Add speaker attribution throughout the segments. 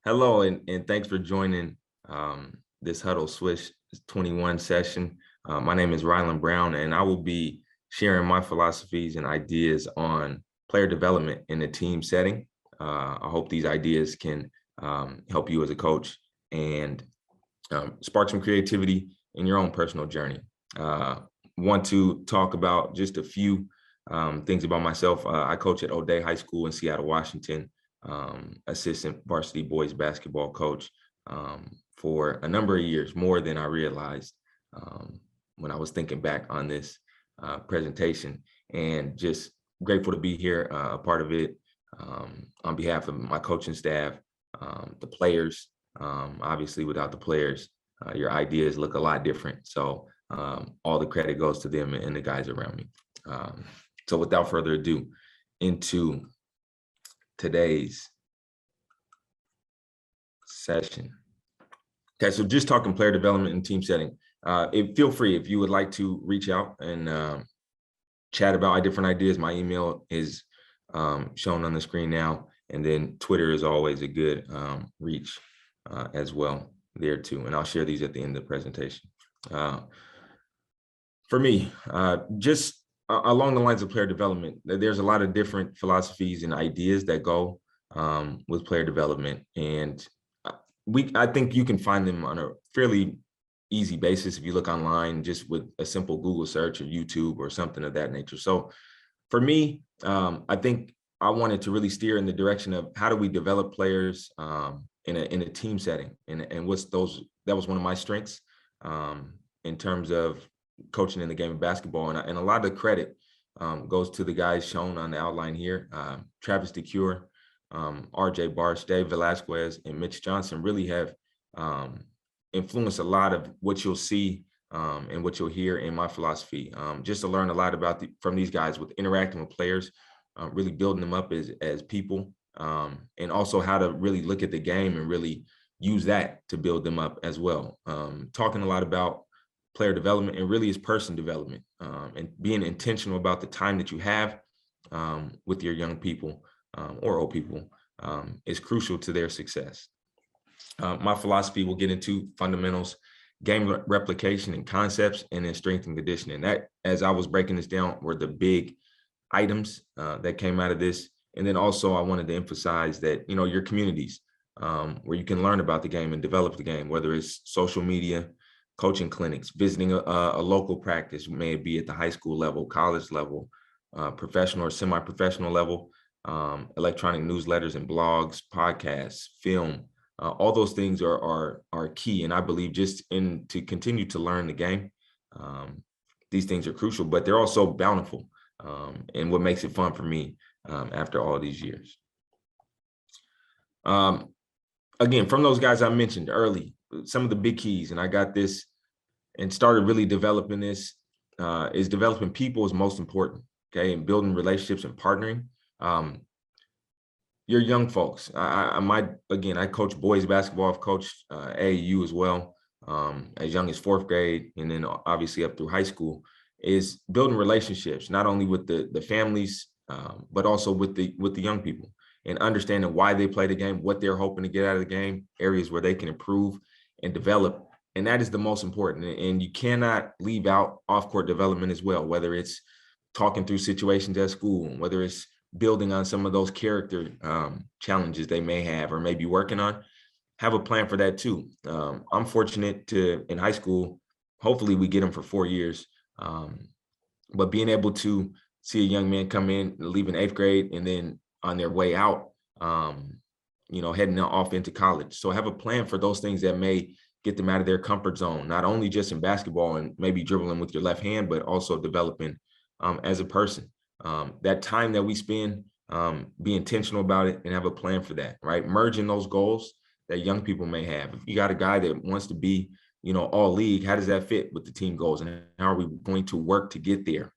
Speaker 1: Hello, and thanks for joining this Hudl Swish 21 session. My name is Ryland Brown, and I will be sharing my philosophies and ideas on player development in a team setting. I hope these ideas can help you as a coach and spark some creativity in your own personal journey. Want to talk about just a few things about myself. I coach at O'Day High School in Seattle, Washington. Assistant varsity boys basketball coach for a number of years, more than I realized when I was thinking back on this presentation, and just grateful to be here, a part of it, on behalf of my coaching staff, the players. Obviously, without the players, your ideas look a lot different. So all the credit goes to them and the guys around me. So without further ado, into today's session. Okay, so just talking player development and team setting. Feel free if you would like to reach out and chat about different ideas. My email is shown on the screen now, and then Twitter is always a good reach as well there too. And I'll share these at the end of the presentation. For me, just along the lines of player development, there's a lot of different philosophies and ideas that go with player development, and I think you can find them on a fairly easy basis if you look online, just with a simple Google search or YouTube or something of that nature. So for me, I think I wanted to really steer in the direction of how do we develop players in a team setting, and what's those. That was one of my strengths in terms of coaching in the game of basketball, and a lot of the credit goes to the guys shown on the outline here. Travis DeCure, RJ Barsh, Dave Velasquez, and Mitch Johnson really have influenced a lot of what you'll see and what you'll hear in my philosophy. Just to learn a lot about from these guys with interacting with players, really building them up as people, and also how to really look at the game and really use that to build them up as well. Talking a lot about player development and really is person development, and being intentional about the time that you have with your young people or old people is crucial to their success. My philosophy will get into fundamentals, game replication and concepts, and then strength and conditioning. That, as I was breaking this down, were the big items that came out of this. And then also I wanted to emphasize that, your communities where you can learn about the game and develop the game, whether it's social media, coaching clinics, visiting a local practice, may it be at the high school level, college level, professional or semi-professional level, electronic newsletters and blogs, podcasts, film, all those things are key. And I believe just to continue to learn the game, these things are crucial, but they're also bountiful, and what makes it fun for me after all these years. Again, from those guys I mentioned early, some of the big keys, and I got this and started really developing this, is developing people is most important, okay, and building relationships and partnering. Your young folks, I coach boys basketball. I've coached AAU as well, as young as 4th grade, and then obviously up through high school, is building relationships, not only with the families, but also with the young people, and understanding why they play the game, what they're hoping to get out of the game, areas where they can improve and develop. And that is the most important. And you cannot leave out off-court development as well, whether it's talking through situations at school, whether it's building on some of those character challenges they may have or may be working on. Have a plan for that too. I'm fortunate in high school, hopefully we get them for 4 years, but being able to see a young man come in, leaving 8th grade, and then on their way out, heading off into college. So have a plan for those things that may get them out of their comfort zone, not only just in basketball and maybe dribbling with your left hand, but also developing as a person. That time that we spend, be intentional about it and have a plan for that, right? Merging those goals that young people may have. If you got a guy that wants to be, all league, how does that fit with the team goals, and how are we going to work to get there?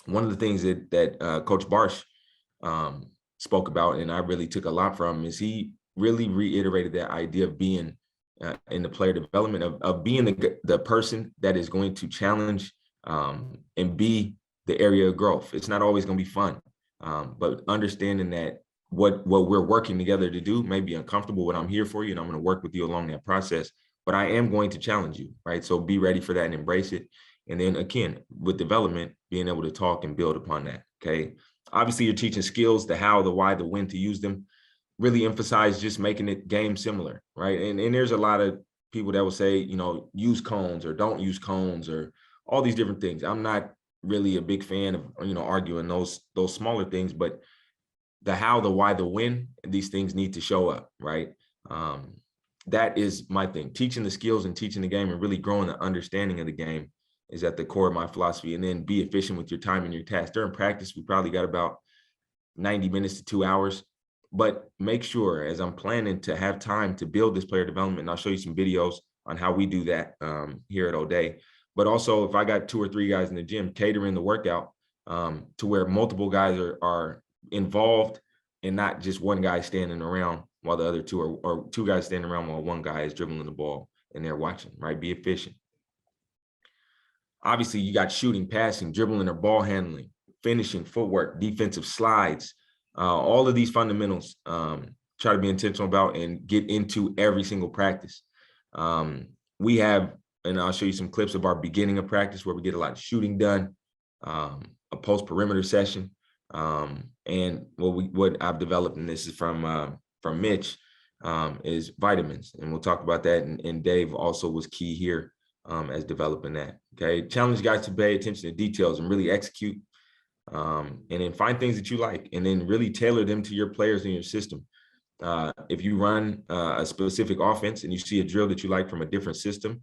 Speaker 1: One of the things that Coach Barsh spoke about, and I really took a lot from, is he really reiterated that idea of being in the player development, of being the person that is going to challenge and be the area of growth. It's not always going to be fun, but understanding that what we're working together to do may be uncomfortable, but I'm here for you and I'm going to work with you along that process. But I am going to challenge you, right? So be ready for that and embrace it. And then again, with development, being able to talk and build upon that. Okay. Obviously, you're teaching skills, the how, the why, the when to use them. Really emphasize just making it game similar, right? And there's a lot of people that will say, use cones or don't use cones or all these different things. I'm not really a big fan of, arguing those smaller things, but the how, the why, the when, these things need to show up, right? That is my thing. Teaching the skills and teaching the game and really growing the understanding of the game is at the core of my philosophy. And then be efficient with your time and your tasks. During practice, we probably got about 90 minutes to 2 hours, but make sure, as I'm planning to have time to build this player development, and I'll show you some videos on how we do that here at O'Day. But also, if I got 2 or 3 guys in the gym, catering the workout to where multiple guys are involved and not just one guy standing around while the other 2 or 2 guys standing around while one guy is dribbling the ball and they're watching, right? Be efficient. Obviously, you got shooting, passing, dribbling or ball handling, finishing, footwork, defensive slides, all of these fundamentals. Try to be intentional about and get into every single practice. We have, and I'll show you some clips of our beginning of practice where we get a lot of shooting done, a post perimeter session, and what I've developed, and this is from Mitch, is vitamins, and we'll talk about that. And Dave also was key here as developing that. Okay, challenge guys to pay attention to details and really execute, and then find things that you like, and then really tailor them to your players and your system. If you run a specific offense and you see a drill that you like from a different system,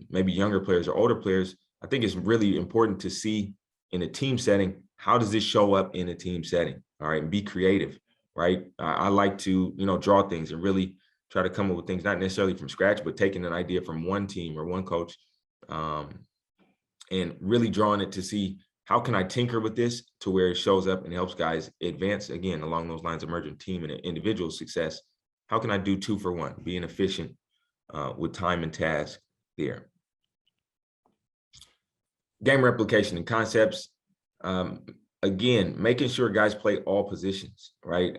Speaker 1: maybe younger players or older players, I think it's really important to see in a team setting, how does this show up in a team setting? All right, and be creative, right? I like to, draw things and really try to come up with things, not necessarily from scratch, but taking an idea from one team or one coach, and really drawing it to see how can I tinker with this to where it shows up and helps guys advance, again, along those lines of emerging team and individual success. How can I do 2 for 1, being efficient with time and task there. Game replication and concepts. Again, making sure guys play all positions, right?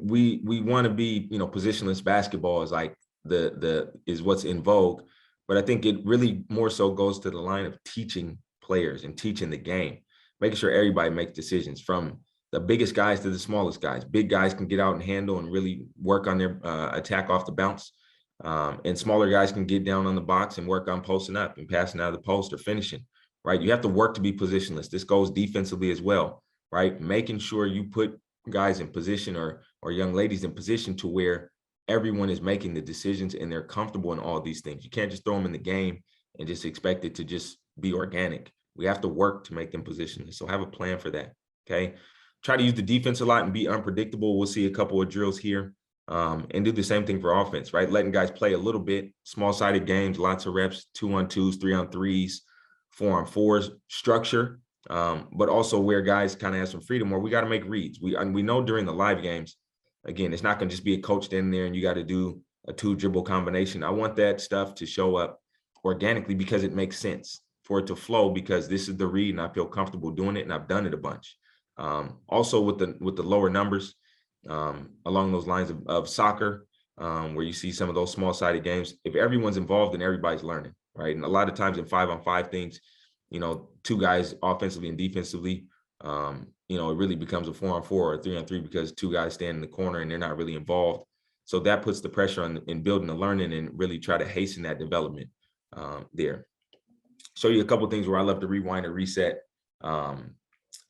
Speaker 1: We want to be, positionless basketball is like is what's in vogue, but I think it really more so goes to the line of teaching players and teaching the game, making sure everybody makes decisions, from the biggest guys to the smallest guys. Big guys can get out and handle and really work on their attack off the bounce, and smaller guys can get down on the box and work on posting up and passing out of the post or finishing. Right? You have to work to be positionless. This goes defensively as well, right? Making sure you put guys in position or young ladies in position to where everyone is making the decisions and they're comfortable in all these things. You can't just throw them in the game and just expect it to just be organic. We have to work to make them positionless. So have a plan for that, okay? Try to use the defense a lot and be unpredictable. We'll see a couple of drills here, and do the same thing for offense, right? Letting guys play a little bit, small-sided games, lots of reps, 2-on-2s, 3-on-3s, 4-on-4s structure, but also where guys kind of have some freedom where we got to make reads. We know during the live games, again, it's not going to just be a coach in there and you got to do a 2 dribble combination. I want that stuff to show up organically because it makes sense for it to flow, because this is the read and I feel comfortable doing it and I've done it a bunch. Also with the lower numbers, along those lines of soccer, where you see some of those small-sided games, if everyone's involved and everybody's learning. Right. And a lot of times in 5-on-5 things, 2 guys offensively and defensively, it really becomes a 4-on-4 or a 3-on-3 because 2 guys stand in the corner and they're not really involved. So that puts the pressure on in building the learning and really try to hasten that development there. Show you a couple of things where I love to rewind and reset, and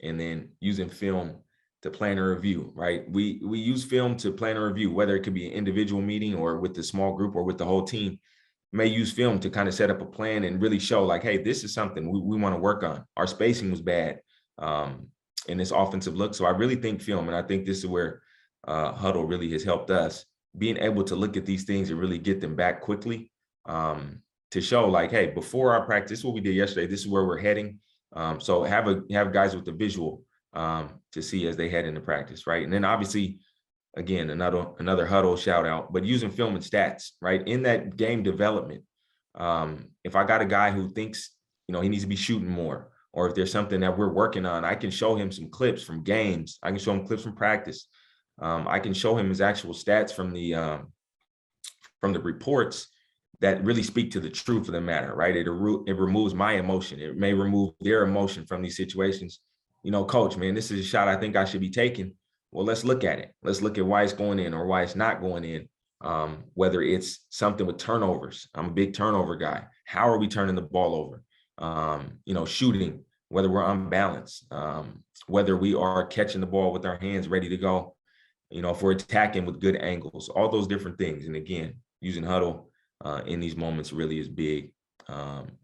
Speaker 1: then using film to plan a review, right? We use film to plan a review, whether it could be an individual meeting or with the small group or with the whole team. May use film to kind of set up a plan and really show like, hey, this is something we want to work on. Our spacing was bad in this offensive look. So I really think film, and I think this is where Hudl really has helped us, being able to look at these things and really get them back quickly, to show like, hey, before our practice, this is what we did yesterday, this is where we're heading. So have guys with the visual to see as they head into practice, right? And then obviously, again, another Hudl shout out, but using film and stats, right? In that game development, if I got a guy who thinks, he needs to be shooting more, or if there's something that we're working on, I can show him some clips from games. I can show him clips from practice. I can show him his actual stats from the reports that really speak to the truth of the matter, right? It removes my emotion. It may remove their emotion from these situations. You know, coach, man, this is a shot I think I should be taking. Well, let's look at it. Let's look at why it's going in or why it's not going in. Whether it's something with turnovers. I'm a big turnover guy. How are we turning the ball over? You know, shooting, whether we're unbalanced, whether we are catching the ball with our hands ready to go, you know, if we're attacking with good angles, all those different things. And again, using Hudl in these moments really is big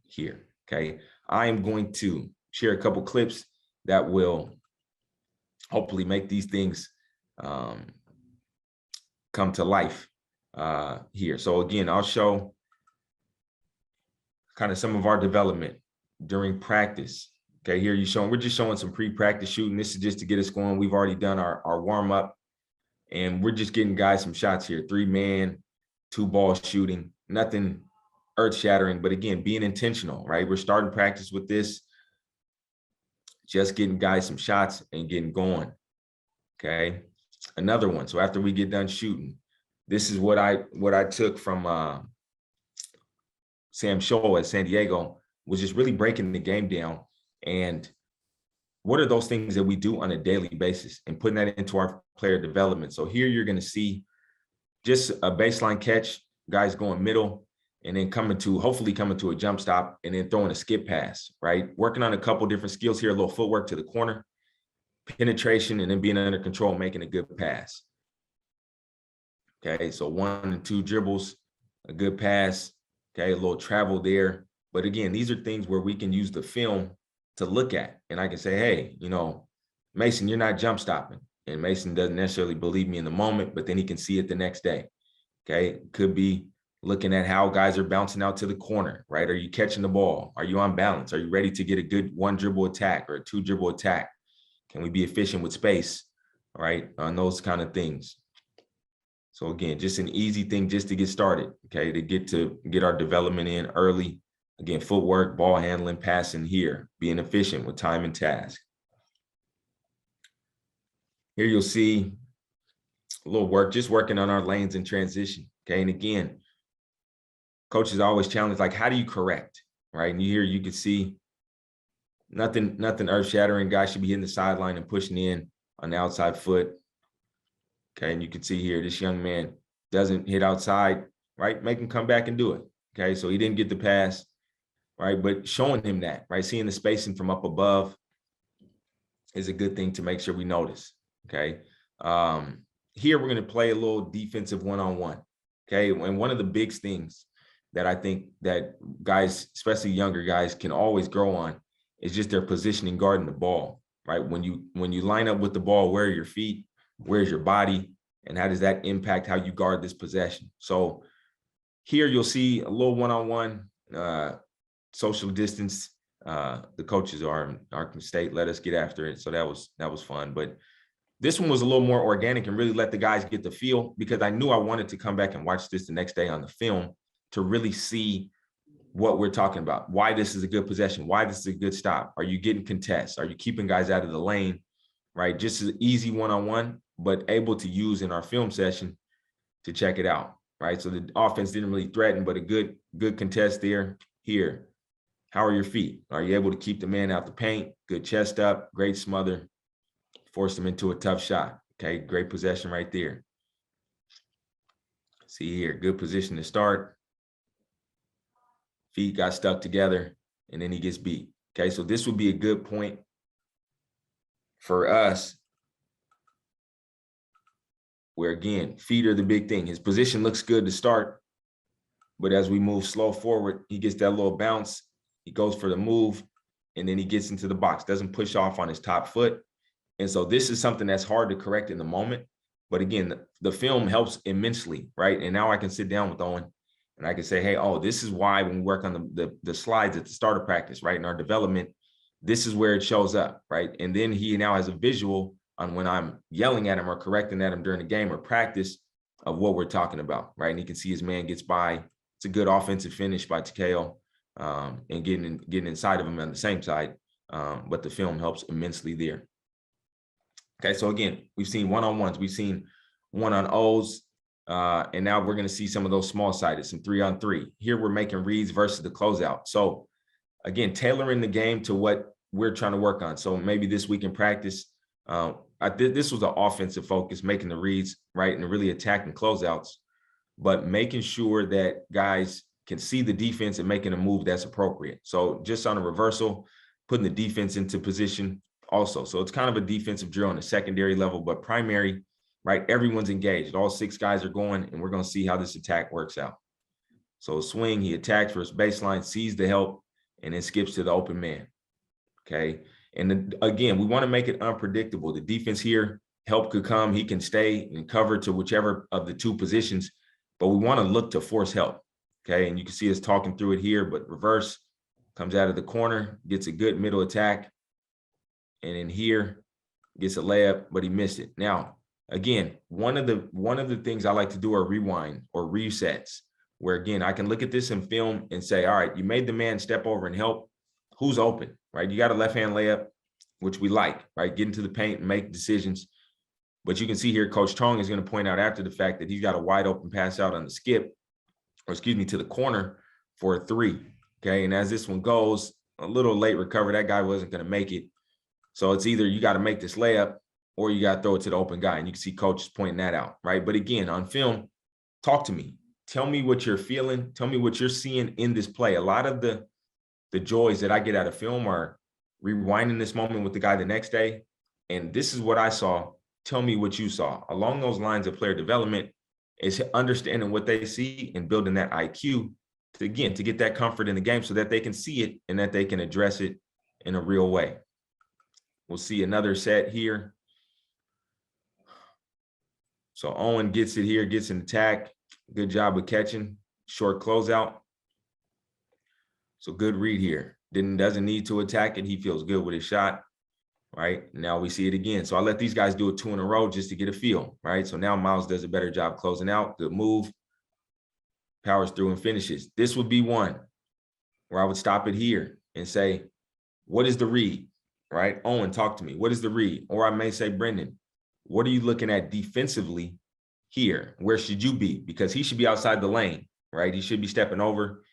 Speaker 1: here. Okay. I am going to share a couple clips that will hopefully make these things come to life here. So again, I'll show kind of some of our development during practice. Okay, here we're just showing some pre-practice shooting. This is just to get us going. We've already done our warm-up, and we're just getting guys some shots here. 3-man, 2-ball shooting, nothing earth-shattering, but again, being intentional, right? We're starting practice with this, just getting guys some shots and getting going. Okay, another one. So after we get done shooting, this is what I took from Sam Scholl at San Diego, was just really breaking the game down. And what are those things that we do on a daily basis and putting that into our player development? So here you're going to see just a baseline catch, guys going middle, and then hopefully coming to a jump stop and then throwing a skip pass, right? Working on a couple different skills here, a little footwork to the corner, penetration, and then being under control, making a good pass. Okay, so 1 and 2 dribbles, a good pass, okay, a little travel there. But again, these are things where we can use the film to look at. And I can say, hey, you know, Mason, you're not jump stopping. And Mason doesn't necessarily believe me in the moment, but then he can see it the next day. Okay, could be looking at how guys are bouncing out to the corner, right? Are you catching the ball? Are you on balance? Are you ready to get a good 1 dribble attack or a 2 dribble attack? Can we be efficient with space, right? On those kind of things. So again, just an easy thing just to get started, okay, to get our development in early. Again, footwork, ball handling, passing here, being efficient with time and task. Here you'll see a little work, just working on our lanes in transition, okay? And again, coaches always challenge, like, how do you correct, right? And here you can see nothing earth-shattering. Guys should be hitting the sideline and pushing in on the outside foot. Okay, and you can see here, this young man doesn't hit outside, right? Make him come back and do it. Okay, so he didn't get the pass, right? But showing him that, right? Seeing the spacing from up above is a good thing to make sure we notice. Okay, here we're going to play a little defensive one-on-one. Okay, and one of the big things that I think that guys, especially younger guys, can always grow on is just their positioning guarding the ball, right? When you line up with the ball, where are your feet? Where's your body, and how does that impact how you guard this possession? So here you'll see a little one-on-one, social distance. The coaches are in Arkansas State, let us get after it. So that was fun. But this one was a little more organic and really let the guys get the feel, because I knew I wanted to come back and watch this the next day on the film to really see what we're talking about, why this is a good possession, why this is a good stop. Are you getting contests? Are you keeping guys out of the lane, right? Just an easy one-on-one, but able to use in our film session to check it out, right? So the offense didn't really threaten, but a good contest there. Here, how are your feet? Are you able to keep the man out the paint? Good chest up, great smother, force him into a tough shot. Okay, great possession right there. See here, good position to start. Feet got stuck together, and then he gets beat. Okay, so this would be a good point for us, where again, feet are the big thing. His position looks good to start, but as we move slow forward, he gets that little bounce, he goes for the move, and then he gets into the box, doesn't push off on his top foot. And so this is something that's hard to correct in the moment. But again, the film helps immensely, right? And now I can sit down with Owen and I can say, hey, oh, this is why when we work on the slides at the start of practice, right, in our development, this is where it shows up, right? And then he now has a visual on when I'm yelling at him or correcting at him during the game or practice of what we're talking about, right? And he can see his man gets by. It's a good offensive finish by Takeo, and getting inside of him on the same side. But the film helps immensely there. Okay, so again, we've seen one-on-ones, we've seen one-on-O's, and now we're going to see some of those small-sided, some 3-on-3. Here we're making reads versus the closeout. So again, tailoring the game to what we're trying to work on. So maybe this week in practice, this was an offensive focus, making the reads, right, and really attacking closeouts, but making sure that guys can see the defense and making a move that's appropriate. So just on a reversal, putting the defense into position also. So it's kind of a defensive drill on the secondary level, but primary, right, everyone's engaged. All 6 guys are going, and we're going to see how this attack works out. So swing, he attacks for his baseline, sees the help, and then skips to the open man. Okay. And again, we want to make it unpredictable. The defense here, help could come. He can stay and cover to whichever of the 2 positions, but we want to look to force help. Okay. And you can see us talking through it here, but reverse comes out of the corner, gets a good middle attack. And in here gets a layup, but he missed it. Now, again, one of the things I like to do are rewind or resets, where again, I can look at this in film and say, all right, you made the man step over and help. Who's open, right? You got a left-hand layup, which we like, right? Get into the paint and make decisions. But you can see here, Coach Tong is going to point out after the fact that he's got a wide open pass out on the skip, or excuse me, to the corner for a 3. Okay. And as this one goes, a little late recovery, that guy wasn't going to make it. So it's either you got to make this layup or you got to throw it to the open guy. And you can see Coach is pointing that out, right? But again, on film, talk to me. Tell me what you're feeling. Tell me what you're seeing in this play. A lot of the joys that I get out of film are rewinding this moment with the guy the next day. And this is what I saw. Tell me what you saw. Along those lines of player development is understanding what they see and building that IQ to get that comfort in the game so that they can see it and that they can address it in a real way. We'll see another set here. So Owen gets it here, gets an attack. Good job of catching. Short closeout. So good read here. Doesn't need to attack it. He feels good with his shot, right? Now we see it again. So I let these guys do it 2 in a row just to get a feel, right? So now Miles does a better job closing out. Good move. Powers through and finishes. This would be one where I would stop it here and say, what is the read, right? Owen, talk to me. What is the read? Or I may say, Brendan, what are you looking at defensively here? Where should you be? Because he should be outside the lane, right? He should be stepping over.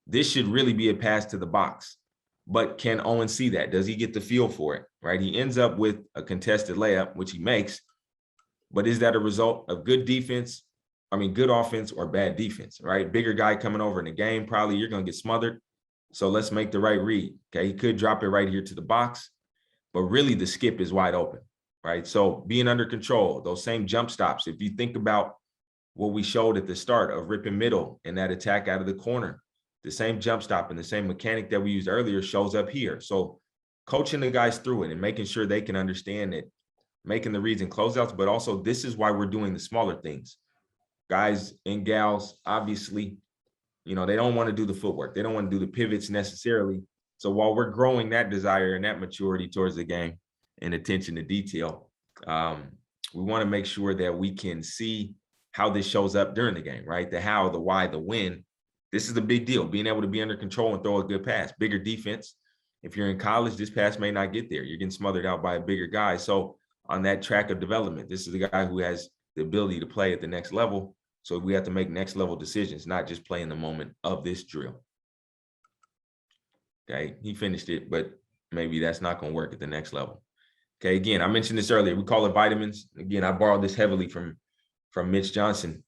Speaker 1: This should really be a pass to the box. But can Owen see that? Does he get the feel for it, right? He ends up with a contested layup, which he makes. But is that a result of good defense? I mean, good offense or bad defense, right? Bigger guy coming over in the game, probably you're going to get smothered. So let's make the right read. Okay, he could drop it right here to the box, but really the skip is wide open, right? So being under control, those same jump stops. If you think about what we showed at the start of ripping middle and that attack out of the corner, the same jump stop and the same mechanic that we used earlier shows up here. So coaching the guys through it and making sure they can understand it, making the reads and closeouts, but also this is why we're doing the smaller things. Guys and gals, obviously, you know, they don't want to do the footwork. They don't want to do the pivots necessarily. So while we're growing that desire and that maturity towards the game and attention to detail, we want to make sure that we can see how this shows up during the game, right? The how, the why, the when. This is a big deal, being able to be under control and throw a good pass. Bigger defense. If you're in college, this pass may not get there. You're getting smothered out by a bigger guy. So on that track of development, this is the guy who has the ability to play at the next level. So we have to make next level decisions, not just play in the moment of this drill. Okay, he finished it, but maybe that's not going to work at the next level. Okay, again, I mentioned this earlier. We call it vitamins. Again, I borrowed this heavily from Mitch Johnson.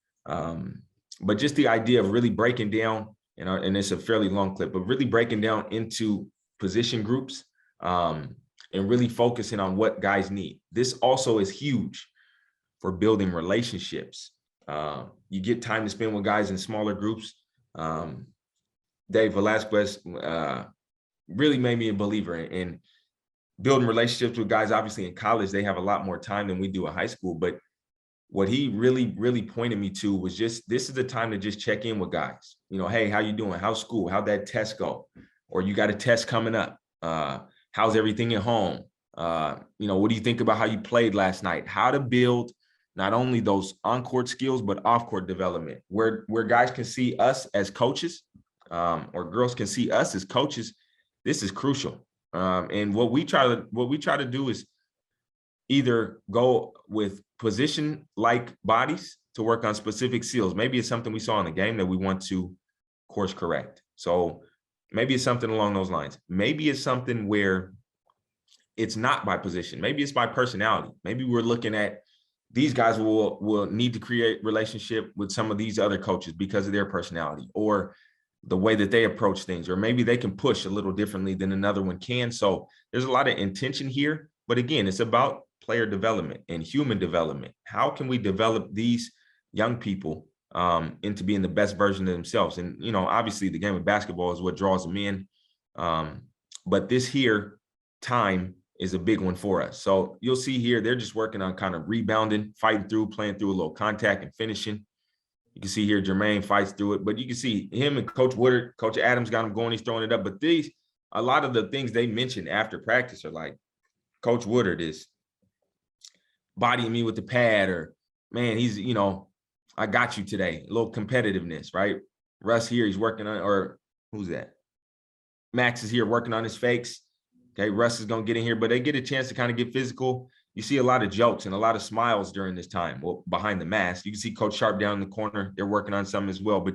Speaker 1: But just the idea of really breaking down, and it's a fairly long clip, but really breaking down into position groups and really focusing on what guys need. This also is huge for building relationships. You get time to spend with guys in smaller groups. Dave Velasquez really made me a believer in building relationships with guys. Obviously in college, they have a lot more time than we do in high school, but what he really pointed me to was just, this is the time to just check in with guys. You know, hey, how you doing? How's school? How'd that test go? Or you got a test coming up. How's everything at home? You know, what do you think about how you played last night? How to build not only those on-court skills, but off-court development, where guys can see us as coaches, or girls can see us as coaches. This is crucial. And what we try to do is either go with position-like bodies to work on specific seals. Maybe it's something we saw in the game that we want to course correct. So maybe it's something along those lines. Maybe it's something where it's not by position. Maybe it's by personality. Maybe we're looking at these guys will need to create relationship with some of these other coaches because of their personality or the way that they approach things, or maybe they can push a little differently than another one can. So there's a lot of intention here, but again, it's about player development and human development. How can we develop these young people into being the best version of themselves? And, you know, obviously the game of basketball is what draws them in. But this here time is a big one for us. So you'll see here, they're just working on kind of rebounding, fighting through, playing through a little contact and finishing. You can see here, Jermaine fights through it, but you can see him and Coach Woodard, Coach Adams got him going, he's throwing it up. But a lot of the things they mentioned after practice are like, Coach Woodard is bodying me with the pad, or man, he's, you know, I got you today. A little competitiveness, right? Russ here, he's working on, or who's that? Max is here working on his fakes. Okay, Russ is going to get in here, but they get a chance to kind of get physical. You see a lot of jokes and a lot of smiles during this time. Well, behind the mask, you can see Coach Sharp down in the corner. They're working on something as well. But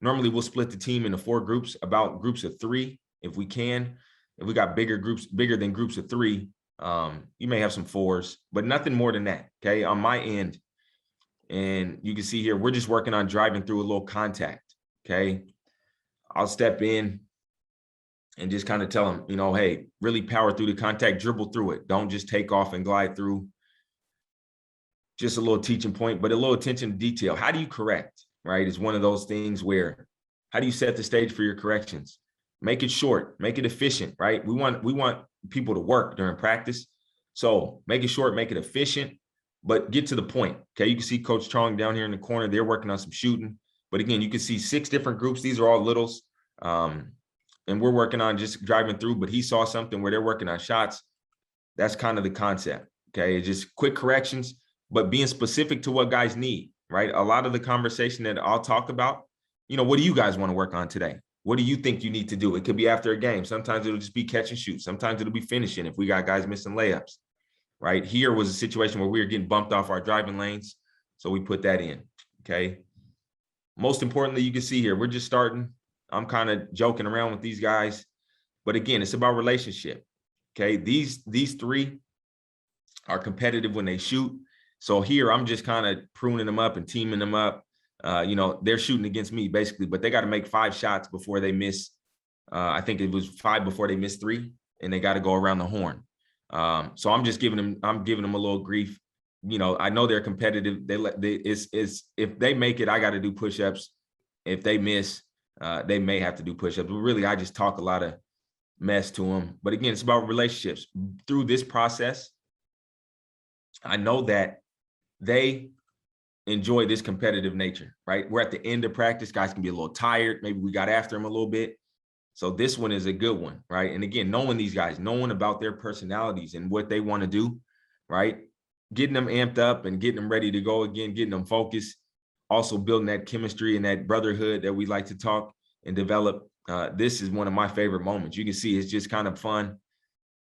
Speaker 1: normally we'll split the team into 4 groups, about groups of 3 if we can. If we got bigger groups, bigger than groups of 3, you may have some 4s, but nothing more than that. Okay, on my end. And you can see here, we're just working on driving through a little contact. Okay, I'll step in and just kind of tell them, you know, hey, really power through the contact, dribble through it. Don't just take off and glide through. Just a little teaching point, but a little attention to detail. How do you correct, right? Is one of those things where, how do you set the stage for your corrections? Make it short, make it efficient, right? We want people to work during practice. So make it short, make it efficient, but get to the point. Okay, you can see Coach Chong down here in the corner. They're working on some shooting. But again, you can see 6 different groups. These are all littles. And we're working on just driving through, but he saw something where they're working on shots. That's kind of the concept, okay? It's just quick corrections, but being specific to what guys need, right? A lot of the conversation that I'll talk about, you know, what do you guys want to work on today? What do you think you need to do? It could be after a game. Sometimes it'll just be catch and shoot. Sometimes it'll be finishing if we got guys missing layups, right? Here was a situation where we were getting bumped off our driving lanes, so we put that in, okay? Most importantly, you can see here, we're just starting. I'm kind of joking around with these guys, but again, it's about relationship. Okay, these 3 are competitive when they shoot. So here I'm just kind of pruning them up and teaming them up. You know, they're shooting against me basically, but they got to make 5 shots before they miss. I think it was 5 before they miss 3, and they got to go around the horn. So I'm just giving them a little grief. You know, I know they're competitive. It's if they make it, I got to do push-ups. If they miss, they may have to do push-ups, but really I just talk a lot of mess to them. But again, it's about relationships. Through this process, I know that they enjoy this competitive nature, right? We're at the end of practice. Guys can be a little tired. Maybe we got after them a little bit. So this one is a good one, right? And again, knowing these guys, knowing about their personalities and what they want to do, right? Getting them amped up and getting them ready to go again, getting them focused. Also building that chemistry and that brotherhood that we like to talk and develop. This is one of my favorite moments. You can see it's just kind of fun,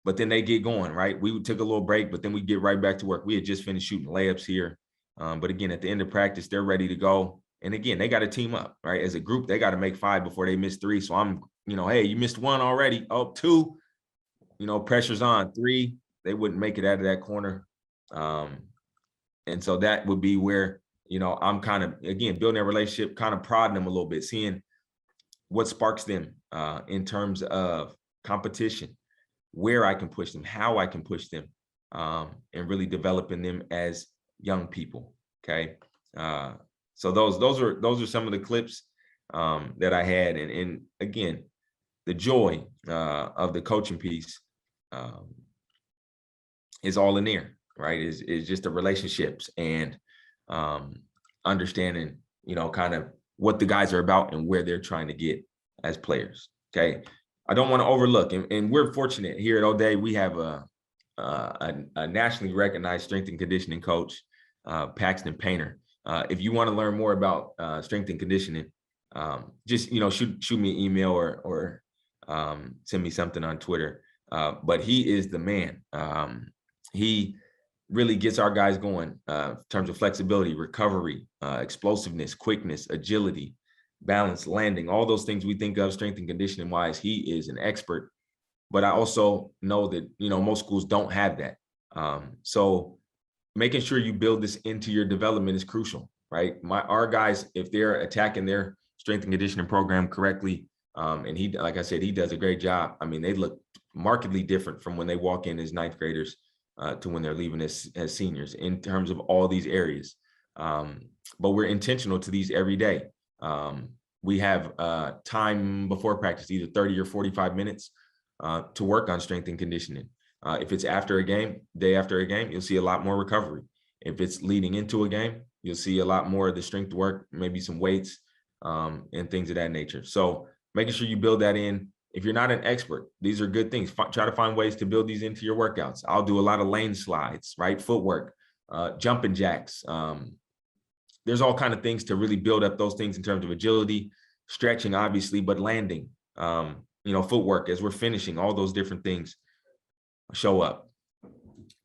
Speaker 1: but then they get going, right? We took a little break, but then we get right back to work. We had just finished shooting layups here. But again, at the end of practice, they're ready to go. And again, they got to team up, right? As a group, they got to make 5 before they miss 3. So I'm, you know, hey, you missed 1 already. Oh, 2, you know, pressure's on. 3, they wouldn't make it out of that corner. And so that would be where, you know, I'm kind of, again, building that relationship, kind of prodding them a little bit, seeing what sparks them in terms of competition, where I can push them, how I can push them, and really developing them as young people. Okay. So those are some of the clips that I had. And again, the joy of the coaching piece is all in there, right? Is just the relationships and understanding, you know, kind of what the guys are about and where they're trying to get as players. Okay. I don't want to overlook, and we're fortunate here at O'Day. We have a nationally recognized strength and conditioning coach, Paxton Painter. If you want to learn more about strength and conditioning, just, you know, shoot me an email or send me something on Twitter. But he is the man. He really gets our guys going in terms of flexibility, recovery, explosiveness, quickness, agility, balance, landing, all those things we think of strength and conditioning wise. He is an expert. But I also know that, most schools don't have that. So making sure you build this into your development is crucial, right? Our guys, if they're attacking their strength and conditioning program correctly, and he, like I said, he does a great job. I mean, they look markedly different from when they walk in as ninth graders to when they're leaving as seniors in terms of all these areas. But we're intentional to these every day. We have time before practice, either 30 or 45 minutes to work on strength and conditioning. If it's after a game, day after a game, you'll see a lot more recovery. If it's leading into a game, you'll see a lot more of the strength work, maybe some weights and things of that nature. So making sure you build that in. If you're not an expert, these are good things. Try to find ways to build these into your workouts. I'll do a lot of lane slides, right? Footwork, jumping jacks. There's all kind of things to really build up those things in terms of agility, stretching, obviously, but landing, footwork as we're finishing, all those different things show up.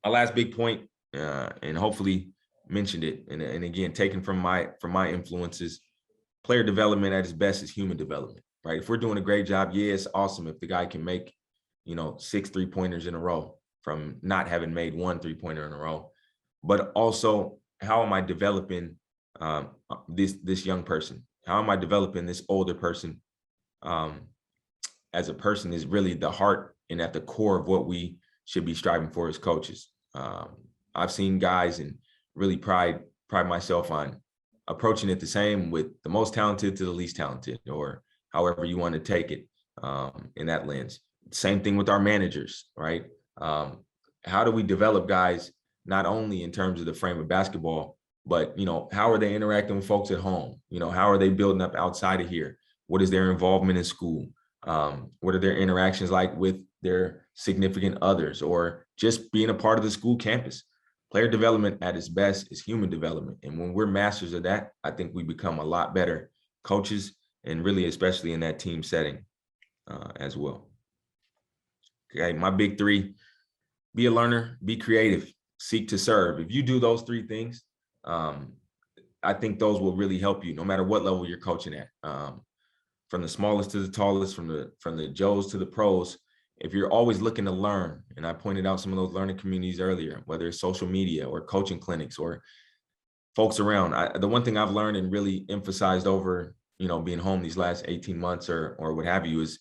Speaker 1: My last big point, and hopefully mentioned it, and again, taken from my influences, player development at its best is human development, right? If we're doing a great job, yeah, it's awesome if the guy can make, 6 3-pointers in a row from not having made 1 3-pointer in a row. But also, how am I developing this young person? How am I developing this older person as a person is really the heart and at the core of what we should be striving for as coaches. I've seen guys and really pride myself on approaching it the same with the most talented to the least talented, or however you want to take it in that lens. Same thing with our managers, right? How do we develop guys not only in terms of the frame of basketball, but how are they interacting with folks at home? How are they building up outside of here? What is their involvement in school? What are their interactions like with their significant others, or just being a part of the school campus? Player development at its best is human development. And when we're masters of that, I think we become a lot better coaches, and really, especially in that team setting as well. Okay, my big 3, be a learner, be creative, seek to serve. If you do those 3 things, I think those will really help you no matter what level you're coaching at. From the smallest to the tallest, from the Joes to the pros, if you're always looking to learn, and I pointed out some of those learning communities earlier, whether it's social media or coaching clinics or folks around, the one thing I've learned and really emphasized over, being home these last 18 months or what have you, is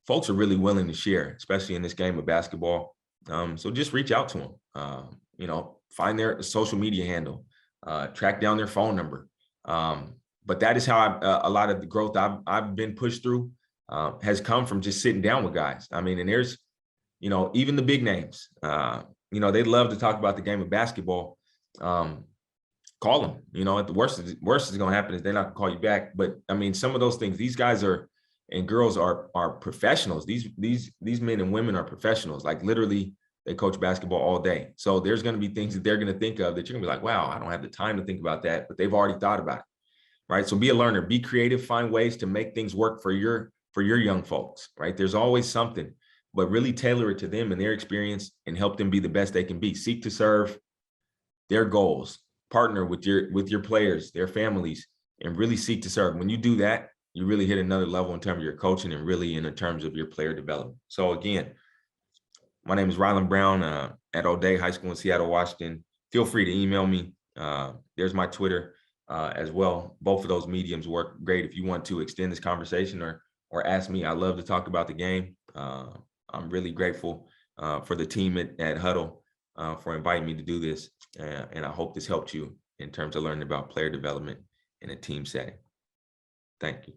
Speaker 1: folks are really willing to share, especially in this game of basketball. So just reach out to them, find their social media handle, track down their phone number. But that is how a lot of the growth I've been pushed through has come from just sitting down with guys. I mean, and there's, even the big names, they love to talk about the game of basketball. Call them, at the worst is going to happen is they're not going to call you back. But I mean, some of those things, these guys and girls are professionals. These men and women are professionals. Like literally, they coach basketball all day. So there's going to be things that they're going to think of that you're going to be like, wow, I don't have the time to think about that, but they've already thought about it. Right. So be a learner, be creative, find ways to make things work for your young folks. Right. There's always something, but really tailor it to them and their experience and help them be the best they can be. Seek to serve their goals, partner with your players, their families, and really seek to serve. When you do that, you really hit another level in terms of your coaching and really in terms of your player development. So again, my name is Ryland Brown at O'Day High School in Seattle, Washington. Feel free to email me. There's my Twitter as well. Both of those mediums work great if you want to extend this conversation or ask me. I love to talk about the game. I'm really grateful for the team at Hudl for inviting me to do this. And I hope this helped you in terms of learning about player development in a team setting. Thank you.